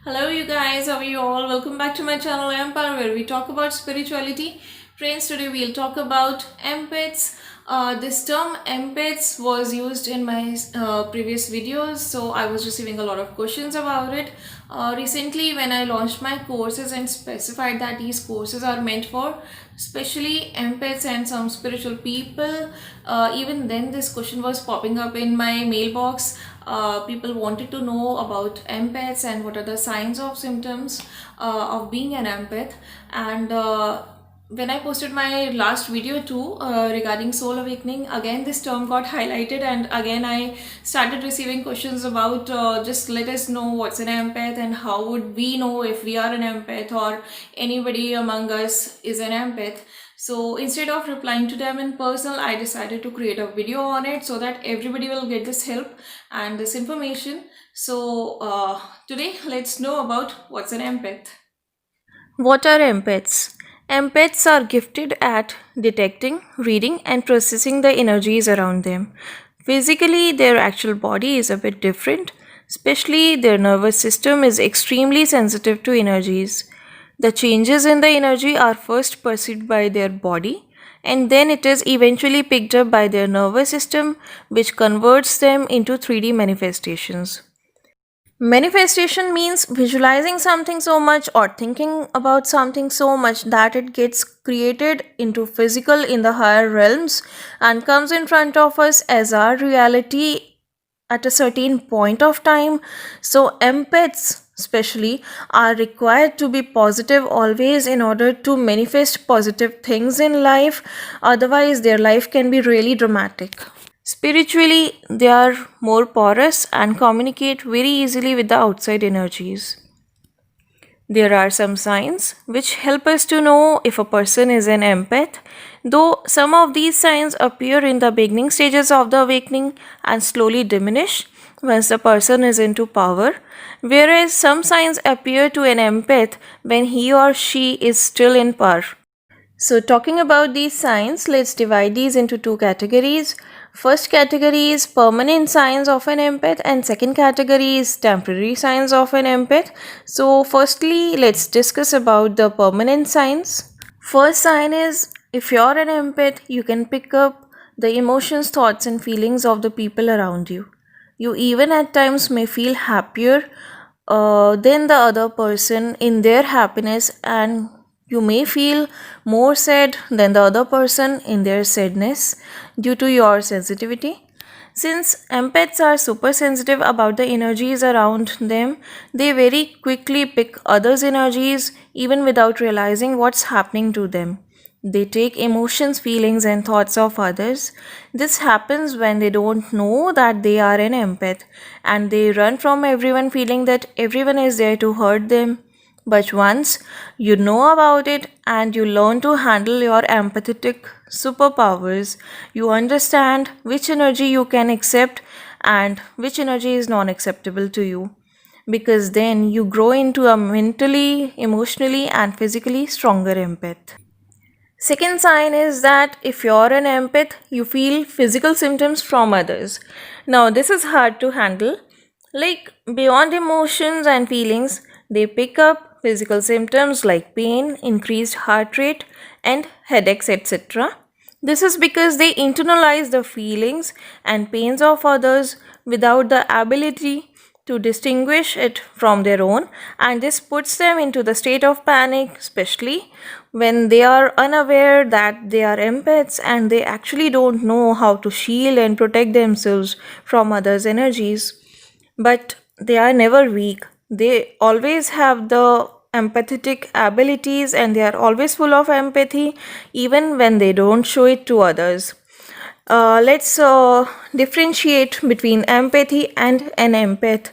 Hello, you guys. How are you all? Welcome back to my channel Empire, where we talk about spirituality. Friends, today we'll talk about empaths. This term empaths was used in my previous videos, so I was receiving a lot of questions about it. Recently, when I launched my courses and specified that these courses are meant for especially empaths and some spiritual people, even then this question was popping up in my mailbox. People wanted to know about empaths and what are the signs of symptoms of being an empath. And when I posted my last video too regarding soul awakening, again this term got highlighted, and again I started receiving questions about just let us know what's an empath and how would we know if we are an empath or anybody among us is an empath. So instead of replying to them in personal, I decided to create a video on it so that everybody will get this help and this information. So today let's know about what's an empath. What are empaths? Empaths are gifted at detecting, reading, and processing the energies around them. Physically, their actual body is a bit different, especially their nervous system is extremely sensitive to energies. The changes in the energy are first perceived by their body, and then it is eventually picked up by their nervous system, which converts them into 3D manifestations. Manifestation means visualizing something so much or thinking about something so much that it gets created into physical in the higher realms and comes in front of us as our reality at a certain point of time. So, empaths, especially, are required to be positive always in order to manifest positive things in life, otherwise, their life can be really dramatic. Spiritually, they are more porous and communicate very easily with the outside energies. There are some signs which help us to know if a person is an empath, though some of these signs appear in the beginning stages of the awakening and slowly diminish once the person is into power, whereas some signs appear to an empath when he or she is still in power. So, talking about these signs, let's divide these into two categories. First category is permanent signs of an empath, and second category is temporary signs of an empath. So, firstly, let's discuss about the permanent signs. First sign is if you're an empath, you can pick up the emotions, thoughts, and feelings of the people around you. You even at times may feel happier than the other person in their happiness, and you may feel more sad than the other person in their sadness due to your sensitivity. Since empaths are super sensitive about the energies around them, they very quickly pick others' energies even without realizing what's happening to them. They take emotions, feelings, and thoughts of others. This happens when they don't know that they are an empath and they run from everyone feeling that everyone is there to hurt them. But once you know about it and you learn to handle your empathetic superpowers, you understand which energy you can accept and which energy is non acceptable to you. Because then you grow into a mentally, emotionally, and physically stronger empath. Second sign is that if you're an empath, you feel physical symptoms from others. Now, this is hard to handle. Like, beyond emotions and feelings, they pick up physical symptoms like pain, increased heart rate, and headaches, etc. This is because they internalize the feelings and pains of others without the ability to distinguish it from their own, and this puts them into the state of panic, especially when they are unaware that they are empaths and they actually don't know how to shield and protect themselves from others' energies. But they are never weak, they always have the empathetic abilities and they are always full of empathy even when they don't show it to others. Let's differentiate between empathy and an empath.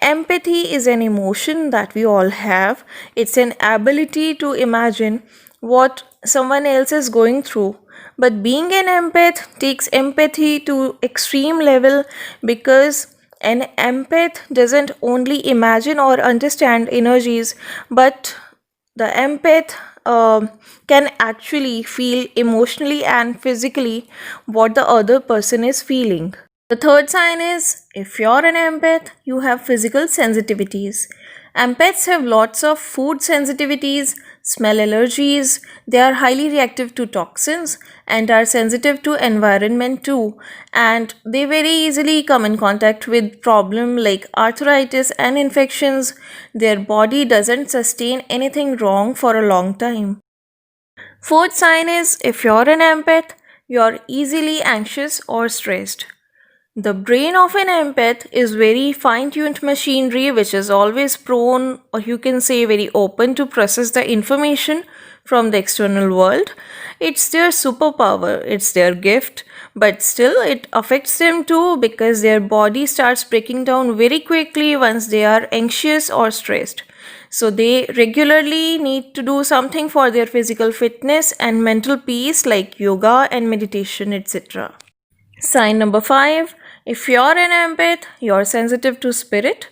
Empathy is an emotion that we all have. It's an ability to imagine what someone else is going through. But being an empath takes empathy to extreme level, because an empath doesn't only imagine or understand energies, but the empath can actually feel emotionally and physically what the other person is feeling. The third sign is if you're an empath, you have physical sensitivities. Empaths have lots of food sensitivities, smell allergies, they are highly reactive to toxins and are sensitive to environment too, and they very easily come in contact with problem like arthritis and infections. Their body doesn't sustain anything wrong for a long time. Fourth sign is if you're an empath, you're easily anxious or stressed. The brain of an empath is very fine tuned machinery which is always prone, or you can say very open to process the information from the external world. It's their superpower, it's their gift, but still it affects them too because their body starts breaking down very quickly once they are anxious or stressed. So they regularly need to do something for their physical fitness and mental peace like yoga and meditation, etc. Sign number 5. If you're an empath, you're sensitive to spirit.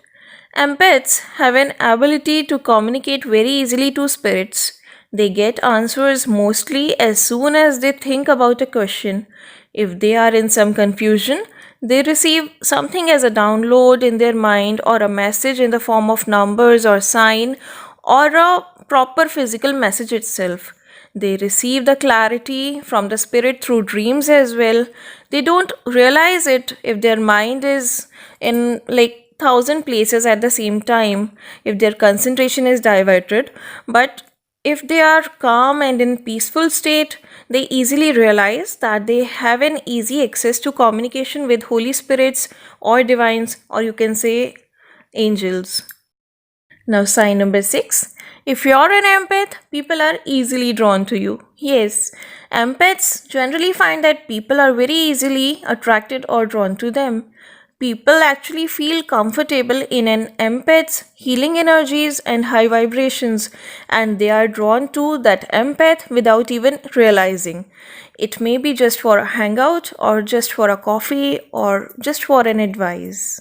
Empaths have an ability to communicate very easily to spirits. They get answers mostly as soon as they think about a question. If they are in some confusion, they receive something as a download in their mind or a message in the form of numbers or sign or a proper physical message itself. They receive the clarity from the spirit through dreams as well. They don't realize it if their mind is in like thousand places at the same time, if their concentration is diverted. But if they are calm and in peaceful state, they easily realize that they have an easy access to communication with holy spirits or divines, or you can say angels. Now, sign number 6. If you're an empath, people are easily drawn to you. Yes, empaths generally find that people are very easily attracted or drawn to them. People actually feel comfortable in an empath's healing energies and high vibrations, and they are drawn to that empath without even realizing. It may be just for a hangout, or just for a coffee, or just for an advice.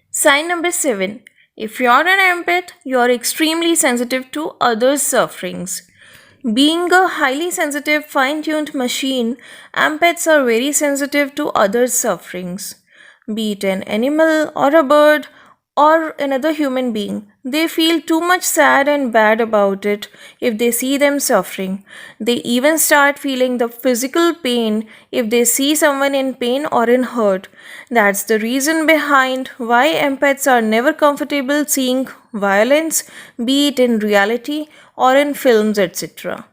Sign number 7. If you're an empath, you're extremely sensitive to others' sufferings. Being a highly sensitive, fine tuned machine, empaths are very sensitive to others' sufferings. Be it an animal or a bird or another human being, they feel too much sad and bad about it if they see them suffering. They even start feeling the physical pain if they see someone in pain or in hurt. That's the reason behind why empaths are never comfortable seeing violence, be it in reality or in films, etc.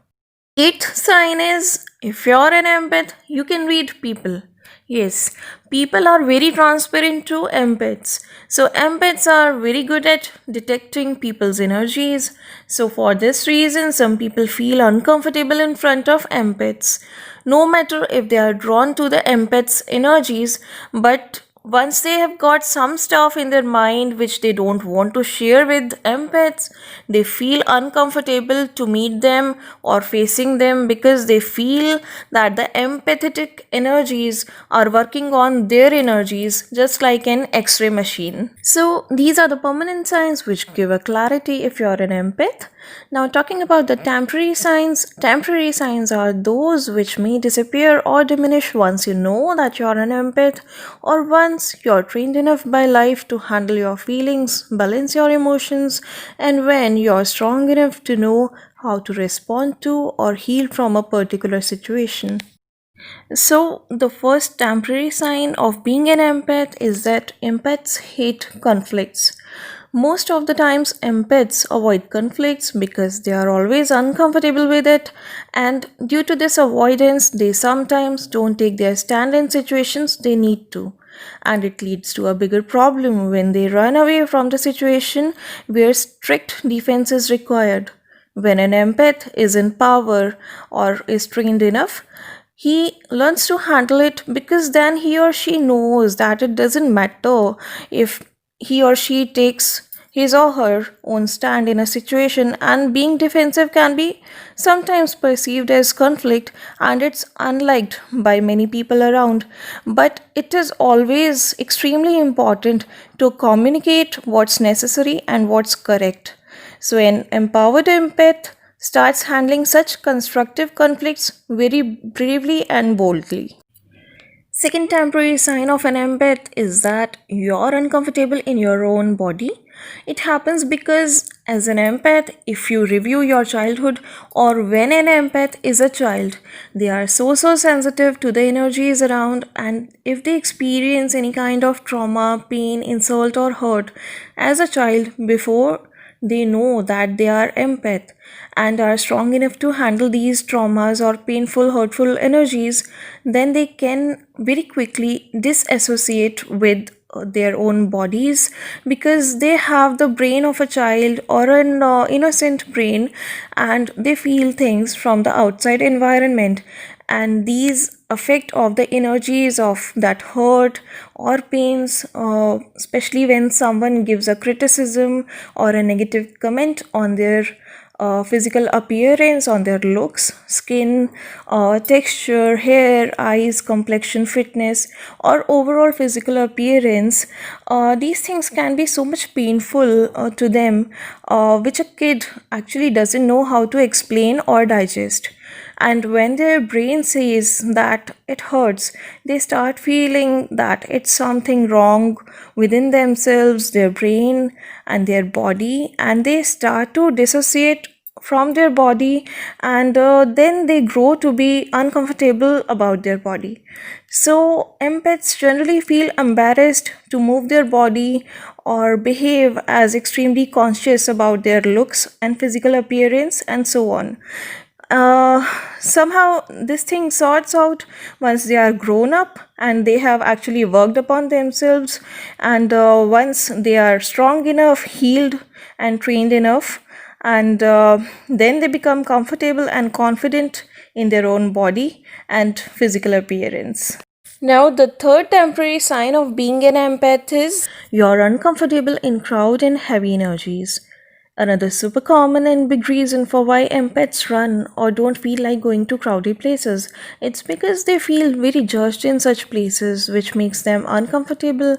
Eighth sign is if you're an empath, you can read people. Yes, people are very transparent to empaths. So, empaths are very good at detecting people's energies. So, for this reason, some people feel uncomfortable in front of empaths, no matter if they are drawn to the empath's energies, but once they have got some stuff in their mind which they don't want to share with empaths, they feel uncomfortable to meet them or facing them because they feel that the empathetic energies are working on their energies just like an x-ray machine. So these are the permanent signs which give a clarity if you're an empath. Now, talking about the temporary signs are those which may disappear or diminish once you know that you're an empath, or once you're trained enough by life to handle your feelings, balance your emotions, and when you're strong enough to know how to respond to or heal from a particular situation. So, the first temporary sign of being an empath is that empaths hate conflicts. Most of the times, empaths avoid conflicts because they are always uncomfortable with it, and due to this avoidance, they sometimes don't take their stand in situations they need to. And it leads to a bigger problem when they run away from the situation where strict defense is required. When an empath is in power or is trained enough, he learns to handle it because then he or she knows that it doesn't matter if he or she takes his or her own stand in a situation, and being defensive can be sometimes perceived as conflict and it's unliked by many people around. But it is always extremely important to communicate what's necessary and what's correct. So, an empowered empath starts handling such constructive conflicts very bravely and boldly. Second temporary sign of an empath is that you're uncomfortable in your own body. It happens because, as an empath, if you review your childhood or when an empath is a child, they are so sensitive to the energies around, and if they experience any kind of trauma, pain, insult, or hurt as a child before, they know that they are empath and are strong enough to handle these traumas or painful, hurtful energies, then they can very quickly disassociate with their own bodies, because they have the brain of a child or an innocent brain, and they feel things from the outside environment, and these effect of the energies of that hurt or pains, especially when someone gives a criticism or a negative comment on their physical appearance, on their looks, skin, texture, hair, eyes, complexion, fitness, or overall physical appearance. These things can be so much painful to them, which a kid actually doesn't know how to explain or digest. And when their brain says that it hurts, they start feeling that it's something wrong within themselves, their brain, and their body, and they start to dissociate from their body, and then they grow to be uncomfortable about their body. So empaths generally feel embarrassed to move their body or behave as extremely conscious about their looks and physical appearance and so on. uh, Somehow this thing sorts out once they are grown up and they have actually worked upon themselves, and once they are strong enough, healed, and trained enough, and then they become comfortable and confident in their own body and physical appearance. Now, the third temporary sign of being an empath is you're uncomfortable in crowd and heavy energies. Another super common and big reason for why empaths run or don't feel like going to crowded places. It's because they feel very judged in such places, which makes them uncomfortable.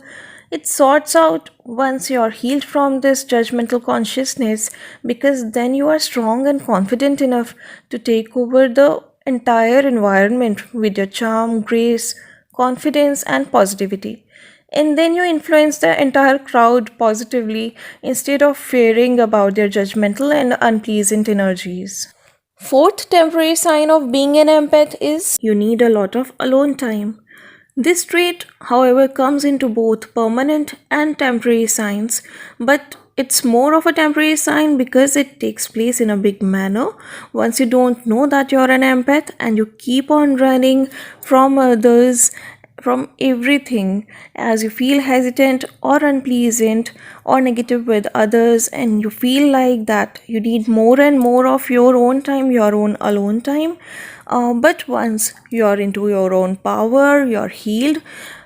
It sorts out once you're healed from this judgmental consciousness, because then you are strong and confident enough to take over the entire environment with your charm, grace, confidence, and positivity. And then you influence the entire crowd positively instead of fearing about their judgmental and unpleasant energies. Fourth temporary sign of being an empath is you need a lot of alone time. This trait, however, comes into both permanent and temporary signs, but it's more of a temporary sign because it takes place in a big manner. Once you don't know that you're an empath and you keep on running from others, from everything, as you feel hesitant or unpleasant or negative with others, and you feel like that you need more and more of your own time, your own alone time. But once you're into your own power, you're healed,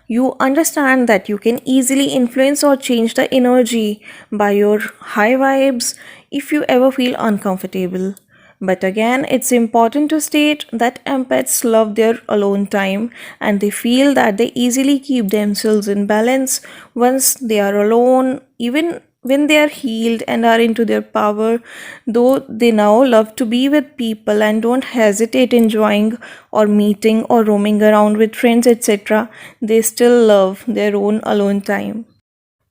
you understand that you can easily influence or change the energy by your high vibes if you ever feel uncomfortable. But again, it's important to state that empaths love their alone time, and they feel that they easily keep themselves in balance once they are alone, even when they are healed and are into their power. Though they now love to be with people and don't hesitate enjoying or meeting or roaming around with friends, etc., they still love their own alone time.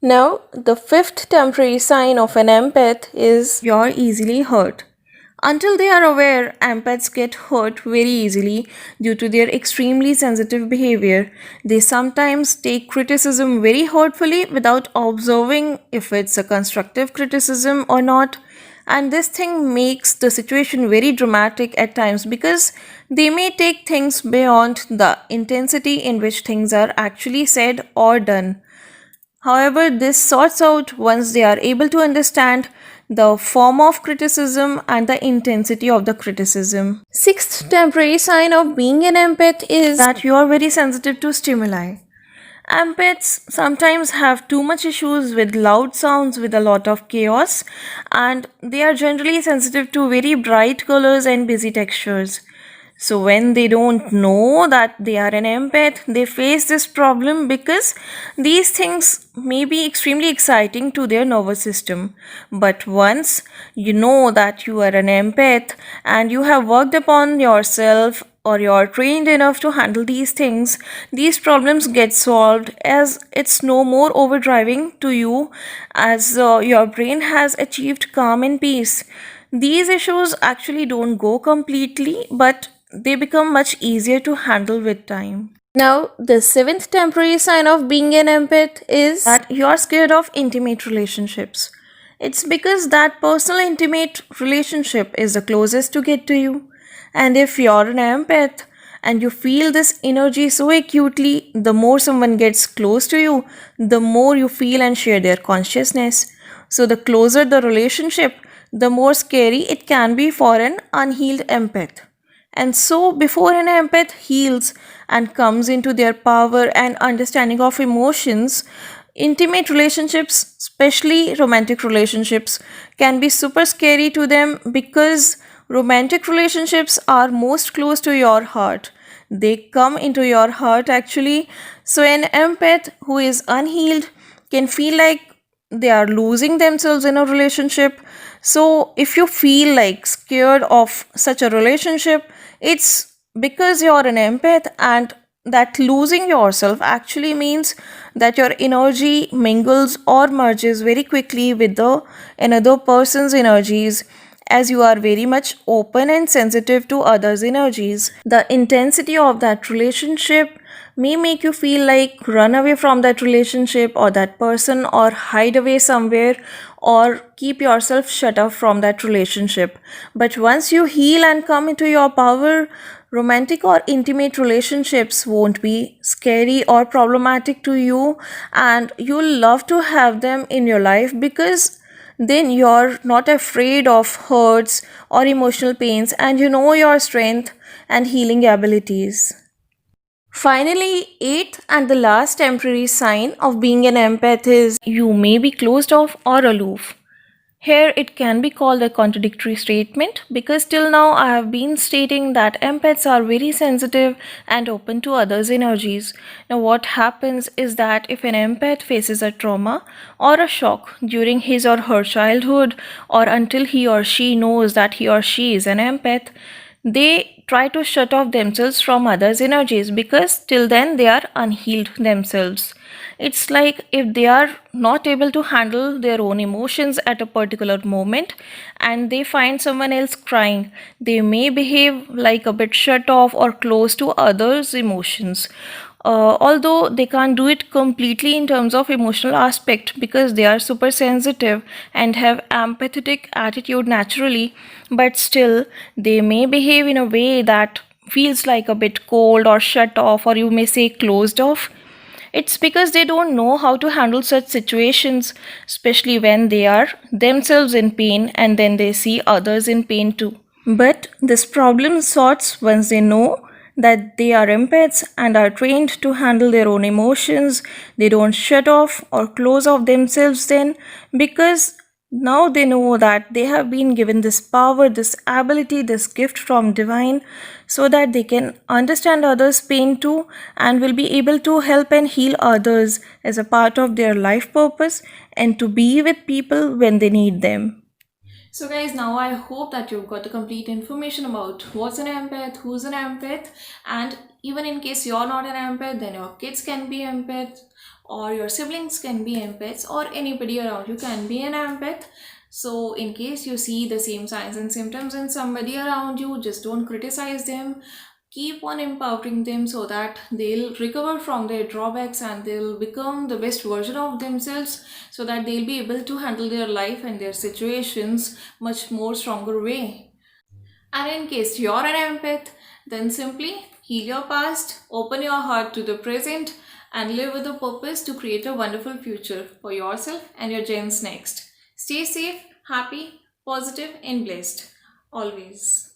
Now, the fifth temporary sign of an empath is you're easily hurt. Until they are aware, empaths get hurt very easily due to their extremely sensitive behavior. They sometimes take criticism very hurtfully without observing if it's a constructive criticism or not. And this thing makes the situation very dramatic at times, because they may take things beyond the intensity in which things are actually said or done. However, this sorts out once they are able to understand the form of criticism and the intensity of the criticism. Sixth temporary sign of being an empath is that you are very sensitive to stimuli. Empaths sometimes have too much issues with loud sounds, with a lot of chaos, and they are generally sensitive to very bright colors and busy textures. So, when they don't know that they are an empath, they face this problem because these things may be extremely exciting to their nervous system. But once you know that you are an empath and you have worked upon yourself or you're trained enough to handle these things, these problems get solved as it's no more overdriving to you, as your brain has achieved calm and peace. These issues actually don't go completely, but they become much easier to handle with time. Now, the seventh temporary sign of being an empath is that you're scared of intimate relationships. It's because that personal intimate relationship is the closest to get to you. And if you're an empath and you feel this energy so acutely, the more someone gets close to you, the more you feel and share their consciousness. So, the closer the relationship, the more scary it can be for an unhealed empath. And so, before an empath heals and comes into their power and understanding of emotions, intimate relationships, especially romantic relationships, can be super scary to them because romantic relationships are most close to your heart. They come into your heart actually. So, an empath who is unhealed can feel like they are losing themselves in a relationship. So, if you feel like scared of such a relationship, it's because you're an empath, and that losing yourself actually means that your energy mingles or merges very quickly with the another person's energies, as you are very much open and sensitive to others' energies. The intensity of that relationship may make you feel like run away from that relationship or that person, or hide away somewhere, or keep yourself shut off from that relationship. But once you heal and come into your power, romantic or intimate relationships won't be scary or problematic to you, and you'll love to have them in your life because then you're not afraid of hurts or emotional pains, and you know your strength and healing abilities. Finally, eighth and the last temporary sign of being an empath is you may be closed off or aloof. Here it can be called a contradictory statement because till now I have been stating that empaths are very sensitive and open to others' energies. Now, what happens is that if an empath faces a trauma or a shock during his or her childhood, or until he or she knows that he or she is an empath, they try to shut off themselves from others' energies because till then they are unhealed themselves. It's like if they are not able to handle their own emotions at a particular moment and they find someone else crying, they may behave like a bit shut off or close to others' emotions. Although they can't do it completely in terms of emotional aspect because they are super sensitive and have empathetic attitude naturally, but still they may behave in a way that feels like a bit cold or shut off, or you may say closed off. It's because they don't know how to handle such situations, especially when they are themselves in pain and then they see others in pain too. But this problem sorts once they know that they are empaths and are trained to handle their own emotions. They don't shut off or close off themselves then, because now they know that they have been given this power, this ability, this gift from divine, so that they can understand others' pain too and will be able to help and heal others as a part of their life purpose and to be with people when they need them. So, guys, now I hope that you've got the complete information about what's an empath, who's an empath, and even in case you're not an empath, then your kids can be empath, or your siblings can be empaths, or anybody around you can be an empath. So, in case you see the same signs and symptoms in somebody around you, just don't criticize them. Keep on empowering them so that they'll recover from their drawbacks and they'll become the best version of themselves, so that they'll be able to handle their life and their situations much more stronger way. And in case you're an empath, then simply heal your past, open your heart to the present, and live with a purpose to create a wonderful future for yourself and your gens next. Stay safe, happy, positive, and blessed always.